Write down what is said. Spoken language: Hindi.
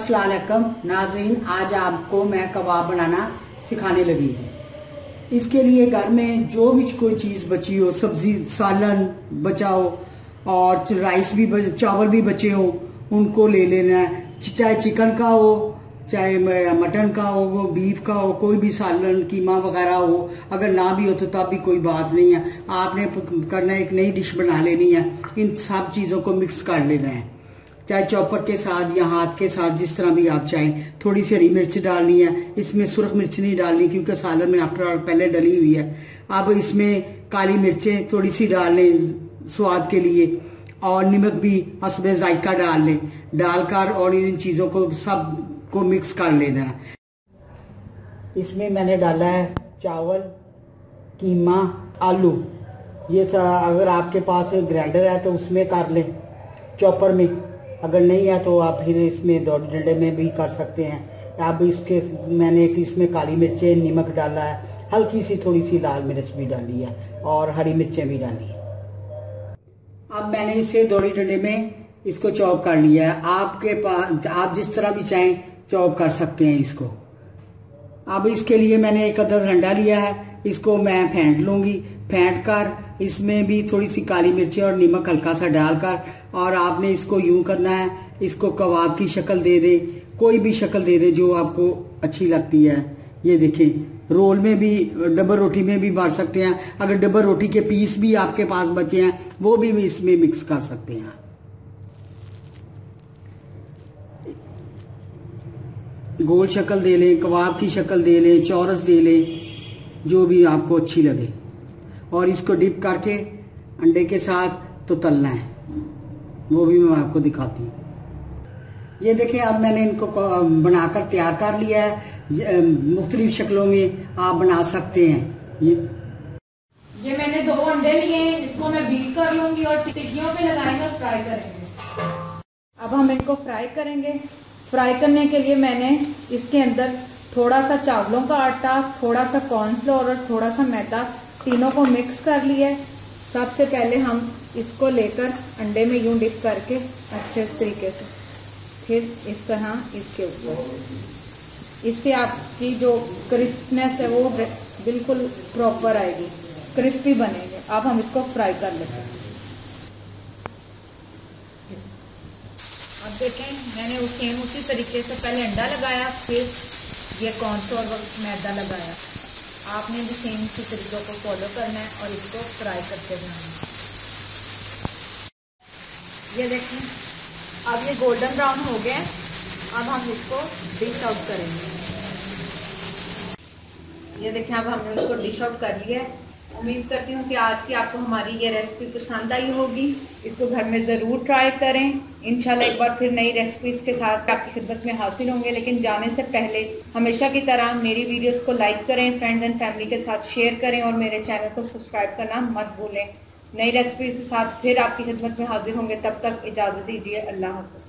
अस्सलाम वालेकुम नाज़रीन, आज आपको मैं कबाब बनाना सिखाने लगी हूँ। इसके लिए घर में जो भी कोई चीज़ बची हो, सब्जी सालन बचा हो और राइस भी चावल भी बचे हो, उनको ले लेना है। चाहे चिकन का हो, चाहे मटन का हो, वो बीफ का हो, कोई भी सालन कीमा वगैरह हो। अगर ना भी हो तो तब भी कोई बात नहीं है। आपने करना है, एक नई डिश बना लेनी है। इन सब चीज़ों को मिक्स कर लेना है, चाहे चॉपर के साथ या हाथ के साथ, जिस तरह भी आप चाहें। थोड़ी सी हरी मिर्च डालनी है, इसमें सुरख मिर्च नहीं डालनी क्योंकि सालन में आफ्टर ऑल पहले डली हुई है। अब इसमें काली मिर्चें थोड़ी सी डाल लें स्वाद के लिए, और नमक भी हस्बे जायका डाल लें। डालकर और इन चीज़ों को सब को मिक्स कर लेना है। इसमें मैंने डाला है चावल, कीमा, आलू। ये अगर आपके पास ग्राइंडर है तो उसमें कर लें, चॉपर में। अगर नहीं है तो आप फिर इसमें दो डंडे में भी कर सकते हैं। अब मैंने इसमें काली मिर्चें, नमक डाला है, हल्की सी थोड़ी सी लाल मिर्च भी डाली है और हरी मिर्चें भी डाली है। अब मैंने इसे दो डंडे में इसको चॉप कर लिया है। आपके पास आप जिस तरह भी चाहें चॉप कर सकते हैं इसको। अब इसके लिए मैंने एक अदद अंडा लिया है, इसको मैं फेंट लूंगी। फेंट कर इसमें भी थोड़ी सी काली मिर्ची और नमक हल्का सा डालकर, और आपने इसको यूं करना है, इसको कबाब की शक्ल दे दे, कोई भी शक्ल दे दे जो आपको अच्छी लगती है। ये देखें, रोल में भी, डबल रोटी में भी बांट सकते हैं। अगर डबल रोटी के पीस भी आपके पास बचे हैं वो भी इसमें मिक्स कर सकते हैं। गोल शक्ल दे लें, कबाब की शक्ल दे लें, चौरस दे लें, जो भी आपको अच्छी लगे। और इसको डिप करके अंडे के साथ तो तलना है, वो भी मैं आपको दिखाती हूँ। ये देखें, अब मैंने इनको बनाकर तैयार कर लिया है। मुख्तलिफ शक्लों में आप बना सकते हैं। ये मैंने 2 अंडे लिए हैं, इसको मैं बीट कर लूंगी और टिक्कियों पे लगाएंगे और फ्राई करेंगे। अब हम इनको फ्राई करेंगे। फ्राई करने के लिए मैंने इसके अंदर थोड़ा सा चावलों का आटा, थोड़ा सा कॉर्नफ्लोर और थोड़ा सा मैदा, तीनों को मिक्स कर लिया है। सबसे पहले हम इसको लेकर अंडे में यूं डिप करके अच्छे तरीके से, फिर इस तरह इसके ऊपर, इससे आपकी जो क्रिस्पनेस है वो बिल्कुल प्रॉपर आएगी, क्रिस्पी बनेंगे। अब हम इसको फ्राई कर लेते हैं। अब देखें, मैंने उसी तरीके से पहले अंडा लगाया, फिर ये कॉर्नफ्लोर और मैदा लगाया। आपने भी सेम इसी तरीकों को फॉलो करना है और इसको फ्राई करते जाना है। ये देखें, अब ये गोल्डन ब्राउन हो गए। अब हम इसको डिश आउट करेंगे। ये देखें, अब हमने इसको डिश आउट कर लिया है। उम्मीद करती हूँ कि आज की आपको हमारी ये रेसिपी पसंद आई होगी। इसको घर में ज़रूर ट्राई करें। इंशाल्लाह एक बार फिर नई रेसिपीज़ के साथ आपकी खिदमत में हाजिर होंगे। लेकिन जाने से पहले हमेशा की तरह मेरी वीडियोस को लाइक करें, फ्रेंड्स एंड फैमिली के साथ शेयर करें और मेरे चैनल को सब्सक्राइब करना मत भूलें। नई रेसिपी के साथ फिर आपकी खिदमत में हाजिर होंगे। तब तक इजाज़त दीजिए। अल्लाह हाफ़िज़।